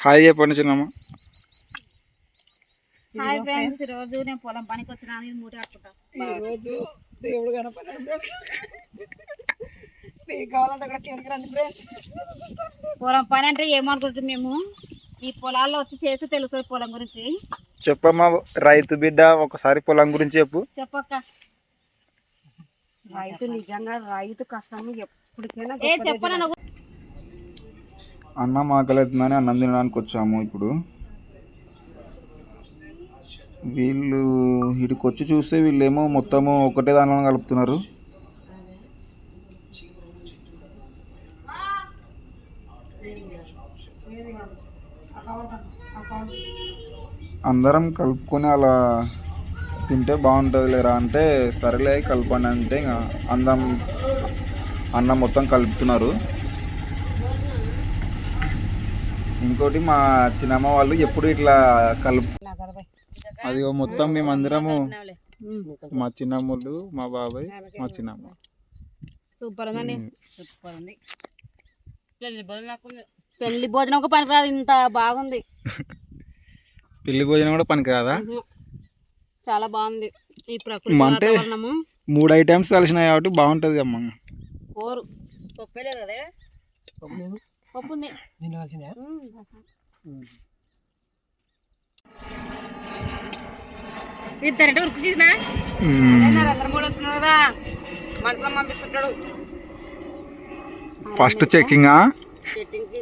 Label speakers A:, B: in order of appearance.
A: Hi చెప్పండి చిన్నమ్మ.
B: Hi friends, ఈరోజు నేను పొలం పనికి వచ్చినా. ఇది మూట కట్టుకుంటా.
C: ఈరోజు దేవుడు కనపడ్డాడు. మీకు కావాలంటే అక్కడ కిందకి రండి ఫ్రెండ్స్.
B: పొలం పని అంటే ఏమనుకుంటుంది, మేము ఈ పొలాల్లో వచ్చి చేసి తెలుస్తుంది పొలం గురించి.
A: చెప్పమ్మా రైతు బిడ్డ, ఒకసారి పొలం గురించి చెప్పు.
B: చెప్పక్క.
C: రైతు నిజంగా రైతు కష్టం ఎప్పటికైనా
B: చెప్పనా నువ్వు.
A: అన్నం ఆకలితుందని అన్నం తినడానికి వచ్చాము. ఇప్పుడు వీళ్ళు ఇక్కడికి వచ్చి చూస్తే వీళ్ళేమో మొత్తము ఒకటే దానిలో కలుపుతున్నారు. అందరం కలుపుకొని అలా తింటే బాగుంటుంది లేరా అంటే, సరేలే కలపండి అంటే ఇంకా అన్నం మొత్తం కలుపుతున్నారు. ఇంకోటి మా చిన్నమ్మ వాళ్ళు ఎప్పుడు ఇట్లా అది మొత్తం మేమందరము, మా చిన్నమ్మలు, మా బాబాయ్, మా చిన్నమ్మ.
B: సూపర్ ఉందండి. సూపర్ ఉంది. పెళ్లి భోజనం ఒక పనికిరాదు, ఇంత బాగుంది.
A: పెళ్లి భోజనం కూడా పనికిరాదా?
B: చాలా బాగుంది. ఈ ప్రకృతి
A: అంటే
B: వాతావరణము
A: 3 ఐటమ్స్ కలిసినాయి కాబట్టి బాగుంటది అమ్మ.
B: పప్పు లేదు కదా, పప్పు ఉంది. ఇద్దరంటే ఉరుకు తీసినా అందరు మూడు వచ్చినాడు కదా, మనసులో పంపిస్తుంటాడు.
A: First checking
B: setting